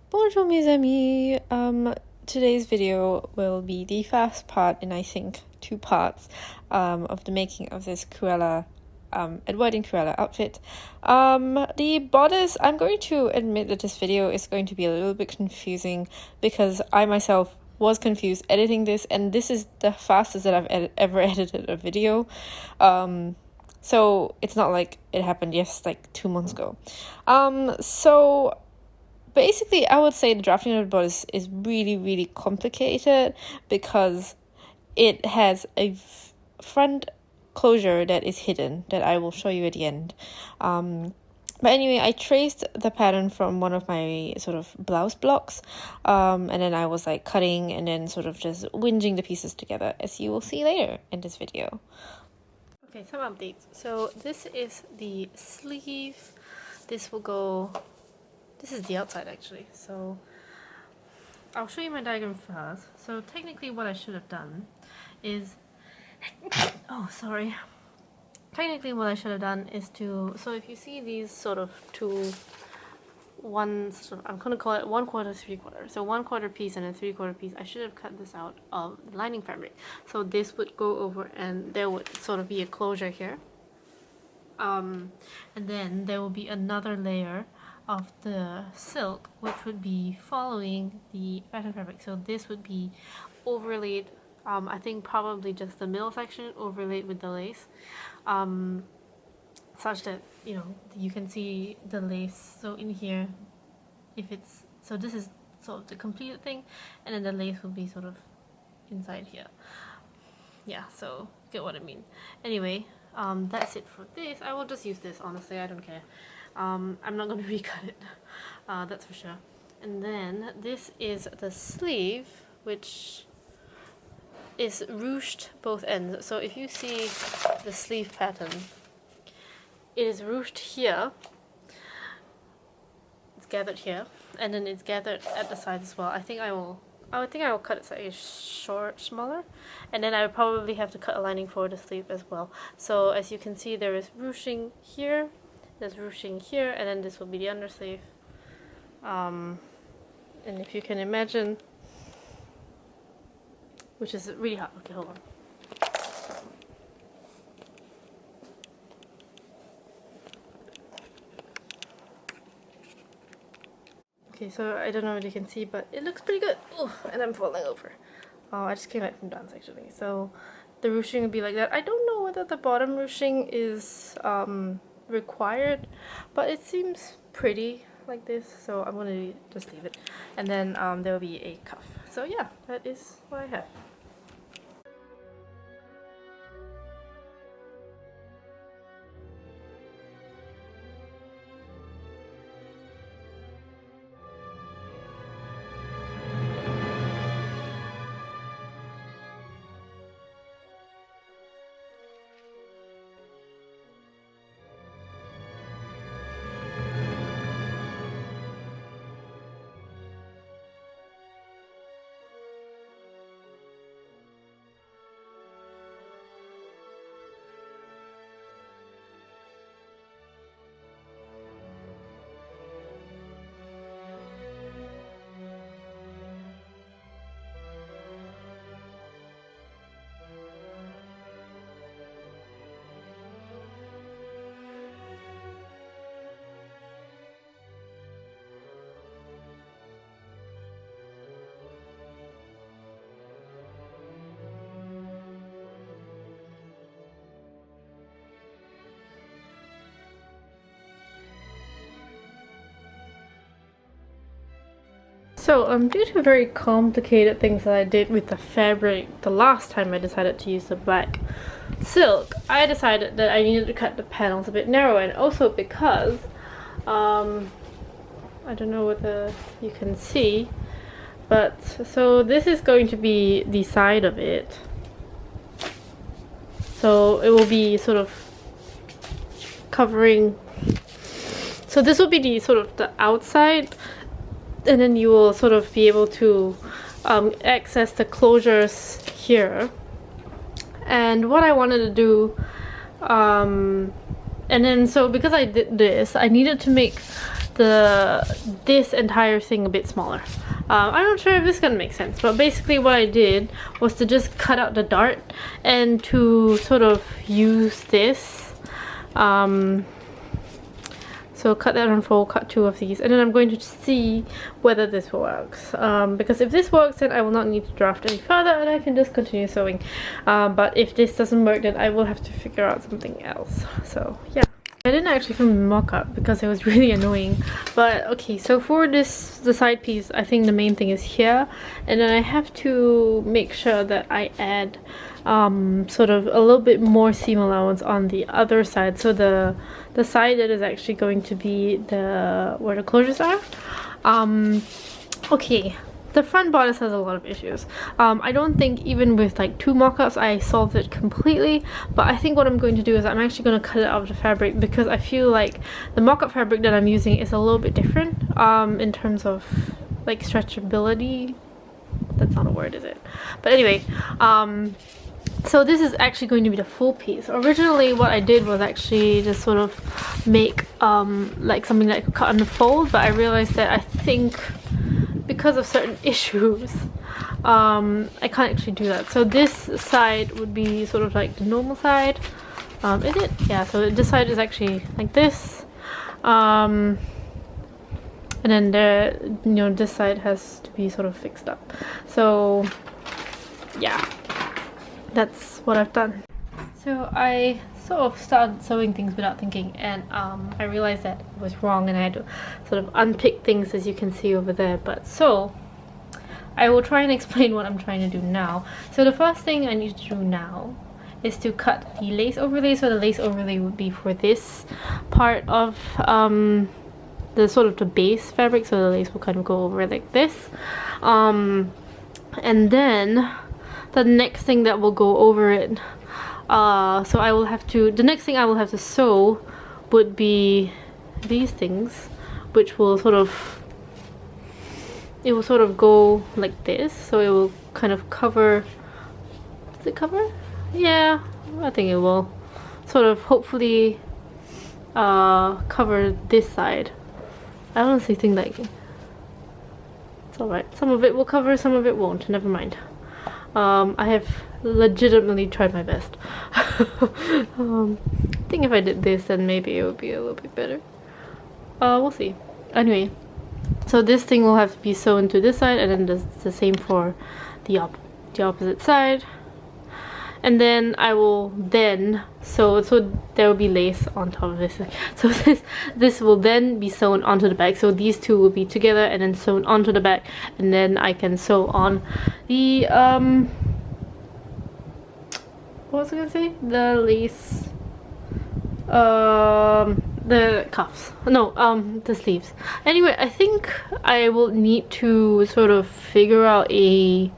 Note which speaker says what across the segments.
Speaker 1: Bonjour mes amis. Today's video will be the first part in I think 2 parts of the making of this Cruella Edwardian Cruella outfit. The bodice, I'm going to admit that this video is going to be a little bit confusing because I myself was confused editing this, and this is the fastest that I've ever edited a video. So it's not like it happened like 2 months ago. So basically, I would say the drafting of the bodice is really complicated because it has a front closure that is hidden that I will show you at the end. But anyway, I traced the pattern from one of my sort of blouse blocks, and then I was like cutting and then sort of just whinging the pieces together, as you will see later in this video. Okay, some updates. So this is the sleeve. This is the outside actually. So I'll show you my diagram first. So technically what I should have done is Technically what I should have done is so if you see these sort of I'm gonna call it 1/4, 3/4. So 1/4 piece and a 3/4 piece, I should have cut this out of the lining fabric. So this would go over and there would sort of be a closure here. And then there will be another layer of the silk which would be following the pattern fabric. So this would be overlaid, I think probably just the middle section overlaid with the lace, such that you can see the lace. So in here, this is sort of the completed thing, and then the lace will be sort of inside here. Yeah, so get what I mean. Anyway, that's it for this. I will just use this, honestly, I don't care. I'm not going to recut it, that's for sure. And then this is the sleeve, which is ruched both ends. So if you see the sleeve pattern, it is ruched here, it's gathered here, and then it's gathered at the sides as well. I think I will cut it slightly smaller, and then I would probably have to cut a lining for the sleeve as well. So as you can see, there is ruching here, there's ruching here, and then this will be the undersleeve. And if you can imagine, which is really hot. Okay, hold on. Okay, so I don't know what you can see, but it looks pretty good. Ooh, and I'm falling over. Oh, I just came out from dance actually. So the ruching would be like that. I don't know whether the bottom ruching is required, but it seems pretty like this, so I'm gonna just leave it. And then there will be a cuff. So yeah, that is what I have. So due to very complicated things that I did with the fabric the last time I decided to use the black silk, I decided that I needed to cut the panels a bit narrower, and also because I don't know whether you can see, but so this is going to be the side of it. So it will be sort of covering, so this will be the sort of the outside, and then you will sort of be able to access the closures here. And what I wanted to do, and then so because I did this, I needed to make this entire thing a bit smaller. I'm not sure if this is gonna make sense, but basically what I did was to just cut out the dart and to sort of use this. So cut that on 4, cut 2 of these, and then I'm going to see whether this works. Because if this works, then I will not need to draft any further and I can just continue sewing. But if this doesn't work, then I will have to figure out something else. So yeah. I didn't actually film the mock-up because it was really annoying. But okay, so for this, the side piece, I think the main thing is here. And then I have to make sure that I add sort of a little bit more seam allowance on the other side. So the side that is actually going to be where the closures are. Okay. The front bodice has a lot of issues. I don't think even with like 2 mock-ups I solved it completely, but I think what I'm going to do is I'm actually going to cut it out of the fabric because I feel like the mock-up fabric that I'm using is a little bit different in terms of like stretchability. That's not a word, is it? But anyway, so this is actually going to be the full piece. Originally what I did was actually just sort of make like something that I could cut on the fold, but I realized that I think because of certain issues I can't actually do that. So this side would be sort of like the normal side. Is it? Yeah, so this side is actually like this, and then this side has to be sort of fixed up. So yeah, that's what I've done. So I sort of started sewing things without thinking, and I realized that it was wrong and I had to sort of unpick things, as you can see over there. But so I will try and explain what I'm trying to do now. So the first thing I need to do now is to cut the lace overlay. So the lace overlay would be for this part of the sort of the base fabric, so the lace will kind of go over like this, and then the next thing that will go over it, so I will have to, the next thing I will have to sew would be these things, which will sort of, it will sort of go like this, so it will kind of cover, does it cover? Yeah, I think it will sort of hopefully cover this side. I honestly think like it's alright. Some of it will cover, some of it won't, never mind. I have legitimately tried my best. I think if I did this, then maybe it would be a little bit better. We'll see. Anyway, so this thing will have to be sewn to this side, and then the same for the opposite side. And then I will then sew, so there will be lace on top of this. So this will then be sewn onto the back. So these two will be together and then sewn onto the back, and then I can sew on the what was I gonna say? The lace, the cuffs. No, the sleeves. Anyway, I think I will need to sort of figure out a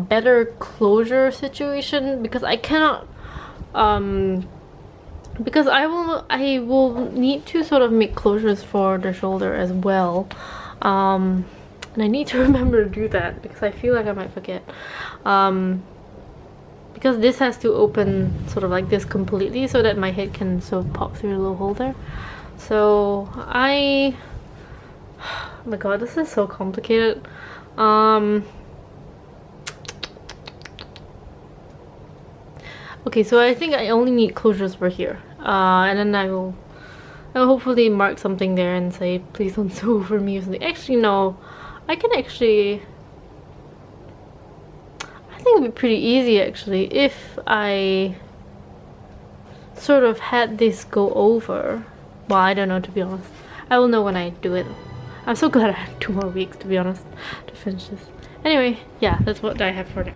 Speaker 1: better closure situation, because I cannot because I will need to sort of make closures for the shoulder as well, and I need to remember to do that because I feel like I might forget, because this has to open sort of like this completely so that my head can sort of pop through the little hole there. So oh my god, this is so complicated. Okay, so I think I only need closures for here, and then I'll hopefully mark something there and say please don't sew over me or something. Actually no, I think it would be pretty easy actually if I sort of had this go over. Well, I don't know, to be honest. I will know when I do it. I'm so glad I have 2 more weeks, to be honest, to finish this. Anyway, yeah, that's what I have for now.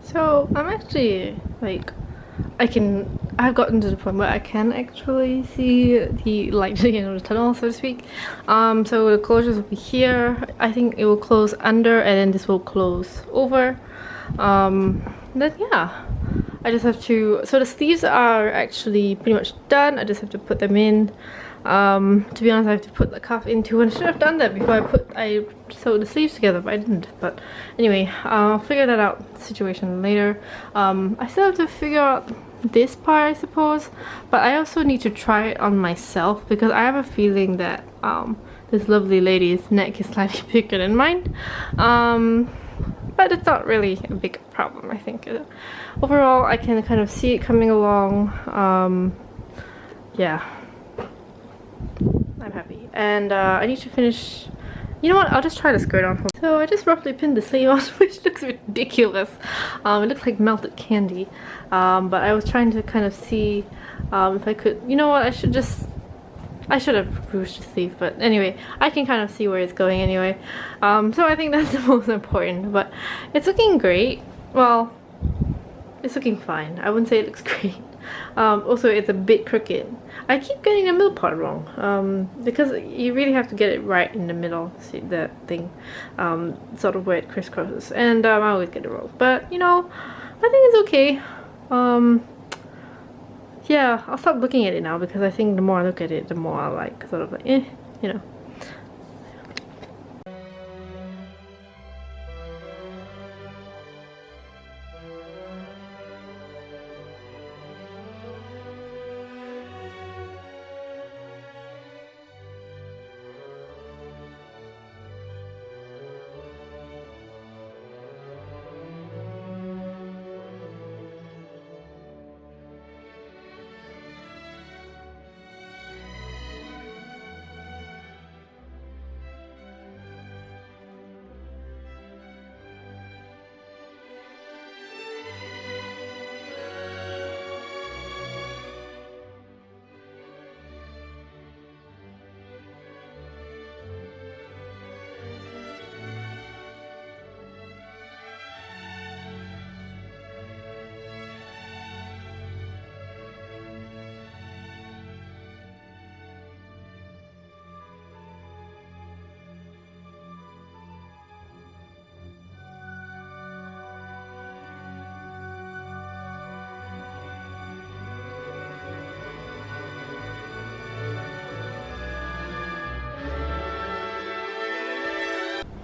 Speaker 1: So I'm actually like, I've gotten to the point where I can actually see the light at the end of the tunnel, so to speak. So the closures will be here. I think it will close under, and then this will close over. Then yeah, I just have to, so the sleeves are actually pretty much done. I just have to put them in. To be honest, I have to put the cuff in too, and I should have done that before I sewed the sleeves together, but I didn't. But anyway, I'll figure that out situation later. I still have to figure out this part, I suppose, but I also need to try it on myself because I have a feeling that this lovely lady's neck is slightly bigger than mine. But it's not really a big problem, I think. Overall, I can kind of see it coming along. Yeah, I'm happy. And I need to finish. You know what? I'll just try the skirt on. So I just roughly pinned the sleeve on, which looks ridiculous. It looks like melted candy. But I was trying to kind of see if I could. You know what? I should have ruched the sleeve, but anyway, I can kind of see where it's going anyway. So I think that's the most important. But it's looking great. Well, it's looking fine. I wouldn't say it looks great. Also, it's a bit crooked. I keep getting the middle part wrong because you really have to get it right in the middle. See that thing, sort of where it crisscrosses, and I always get it wrong. But you know, I think it's okay. Yeah, I'll stop looking at it now because I think the more I look at it, the more I like sort of like, you know.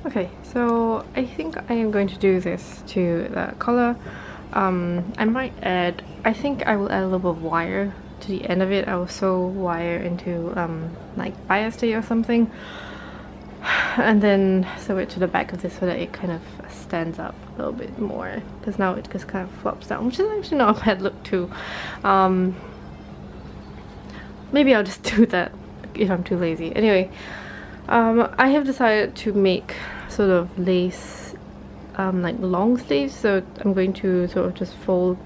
Speaker 1: Okay, so I think I am going to do this to the collar. I might add, I think I will add a little bit of wire to the end of it. I will sew wire into like bias tape or something, and then sew it to the back of this so that it kind of stands up a little bit more, because now it just kind of flops down, which is actually not a bad look too. Maybe I'll just do that if I'm too lazy. Anyway, I have decided to make sort of lace like long sleeves, so I'm going to sort of just fold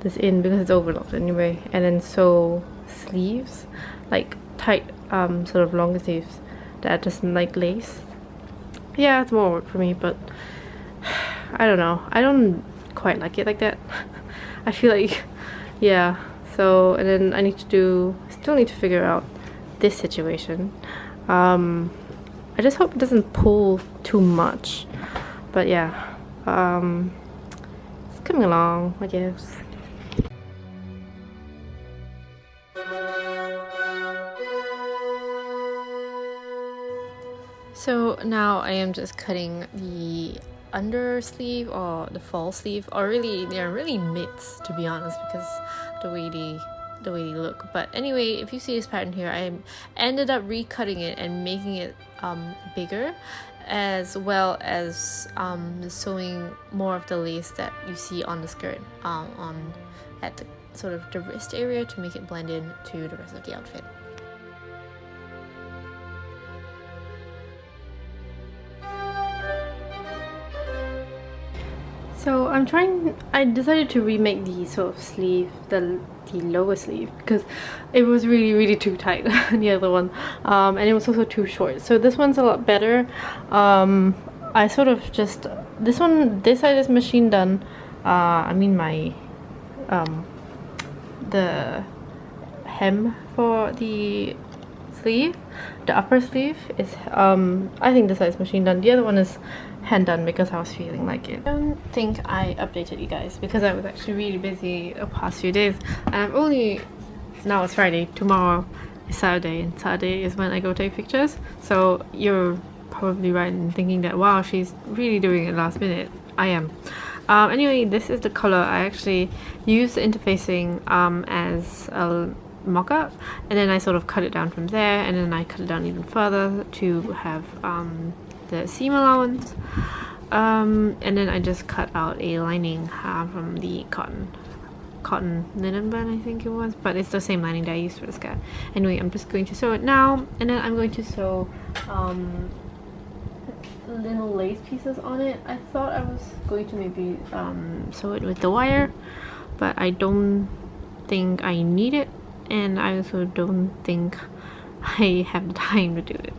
Speaker 1: this in because it's overlocked anyway, and then sew sleeves, like tight sort of long sleeves that are just like lace. Yeah, it's more work for me, but I don't know, I don't quite like it like that. I feel like, yeah. So, and then I still need to figure out this situation. I just hope it doesn't pull too much, but yeah, it's coming along, I guess. So now I am just cutting the under sleeve or the fall sleeve, or really they're really mitts to be honest, because the way they look. But anyway, if you see this pattern here, I ended up recutting it and making it bigger, as well as sewing more of the lace that you see on the skirt at the sort of the wrist area to make it blend in to the rest of the outfit. So I decided to remake the sort of sleeve, the lower sleeve, because it was really too tight, the other one, and it was also too short. So this one's a lot better. I sort of just, this side is machine done, I mean my the hem for the sleeve, the upper sleeve is I think this is machine done. The other one is hand done because I was feeling like it. I don't think I updated you guys because I was actually really busy the past few days, and I'm only, now it's Friday, tomorrow is Saturday, and Saturday is when I go take pictures. So you're probably right in thinking that wow, she's really doing it last minute. I am. Anyway, this is the color. I actually used the interfacing as a mock-up, and then I sort of cut it down from there, and then I cut it down even further to have the seam allowance, and then I just cut out a lining from the cotton linen band, I think it was, but it's the same lining that I used for the skirt. Anyway, I'm just going to sew it now, and then I'm going to sew little lace pieces on it. I thought I was going to maybe sew it with the wire, but I don't think I need it, and I also don't think I have the time to do it.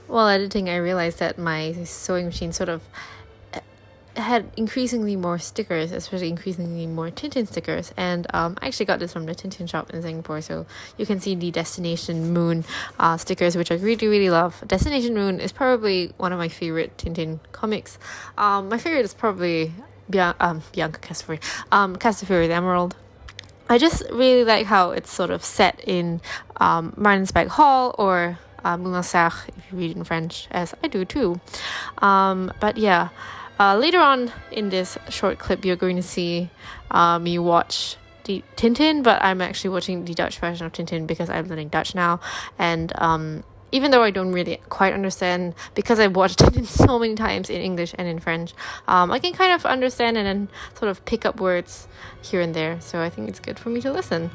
Speaker 1: While editing, I realized that my sewing machine sort of had increasingly more stickers, especially increasingly more Tintin stickers, and I actually got this from the Tintin shop in Singapore, so you can see the Destination Moon stickers, which I really love. Destination Moon is probably one of my favorite Tintin comics. My favorite is probably Bianca Castafiore, Castafiore the Emerald. I just really like how it's sort of set in Martinsbeck Hall, or Moulin Serre if you read in French, as I do too. But yeah, later on in this short clip you're going to see me watch the Tintin, but I'm actually watching the Dutch version of Tintin because I'm learning Dutch now, and even though I don't really quite understand, because I've watched Tintin so many times in English and in French, I can kind of understand and then sort of pick up words here and there, so I think it's good for me to listen.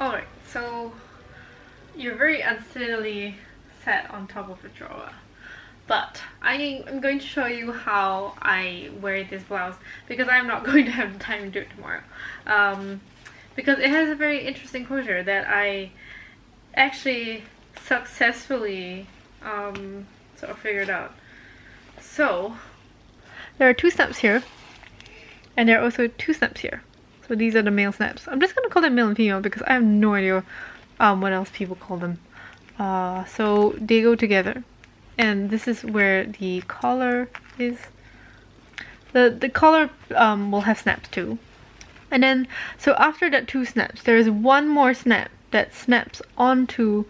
Speaker 1: Alright, so you're very unsteadily set on top of a drawer, but I'm going to show you how I wear this blouse, because I'm not going to have the time to do it tomorrow, because it has a very interesting closure that I actually successfully sort of figured out. So there are two snaps here, and there are also two snaps here. So these are the male snaps. I'm just gonna call them male and female because I have no idea what else people call them. So they go together, and this is where the collar is. The collar will have snaps too, and then so after that two snaps, there is one more snap that snaps onto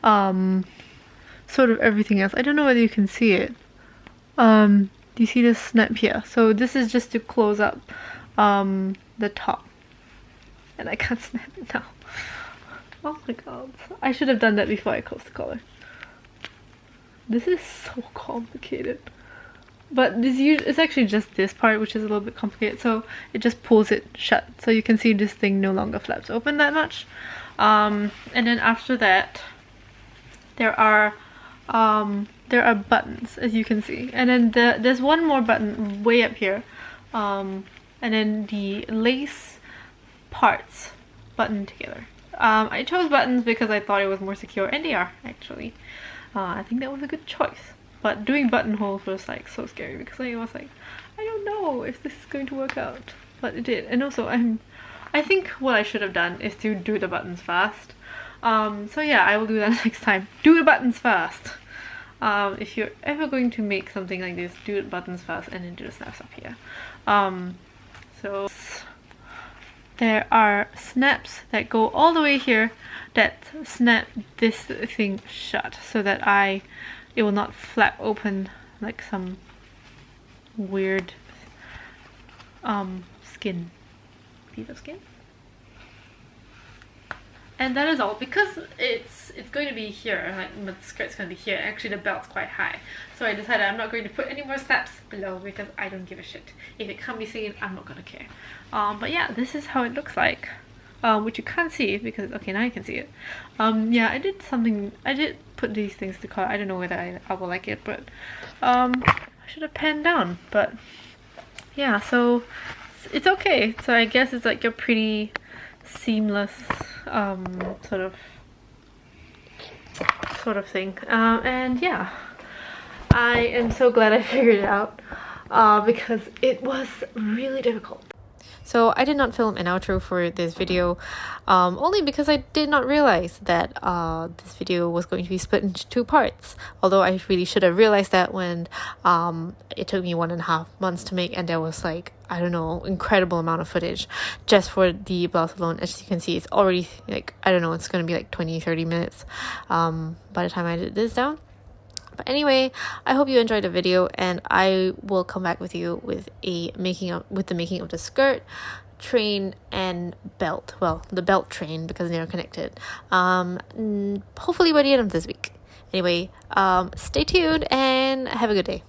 Speaker 1: sort of everything else. I don't know whether you can see it. Do you see this snap here? So this is just to close up the top. And I can't snap it now. Oh my god. I should have done that before I closed the collar. This is so complicated. But it's actually just this part which is a little bit complicated. So it just pulls it shut. So you can see this thing no longer flaps open that much. And then after that, there are buttons, as you can see. And then there's one more button way up here. And then the lace parts button together. I chose buttons because I thought it was more secure, and they are actually. I think that was a good choice. But doing buttonholes was like so scary because I was like, I don't know if this is going to work out, but it did. And also I think what I should have done is to do the buttons first. So yeah, I will do that next time. Do the buttons first. If you're ever going to make something like this, do the buttons first and then do the snaps up here. So there are snaps that go all the way here that snap this thing shut so that it will not flap open like some weird skin, piece of skin. And that is all, because it's going to be here, like the skirt's going to be here. Actually, the belt's quite high, so I decided I'm not going to put any more snaps below because I don't give a shit. If it can't be seen, I'm not gonna care. But yeah, this is how it looks like, which you can't see because, okay, now you can see it. Yeah, I did put these things to color. I don't know whether I will like it, but I should have panned down. But yeah, so it's okay. So I guess it's like a pretty seamless sort of thing, and yeah, I am so glad I figured it out because it was really difficult. So I did not film an outro for this video, only because I did not realize that this video was going to be split into 2 parts. Although I really should have realized that when it took me 1.5 months to make, and there was like, I don't know, incredible amount of footage just for the blouse alone. As you can see, it's already like, I don't know, it's going to be like 20-30 minutes by the time I did this down. But anyway, I hope you enjoyed the video, and I will come back with you with the making of the skirt, train, and belt. Well, the belt train, because they are connected. Hopefully by the end of this week. Anyway, stay tuned and have a good day.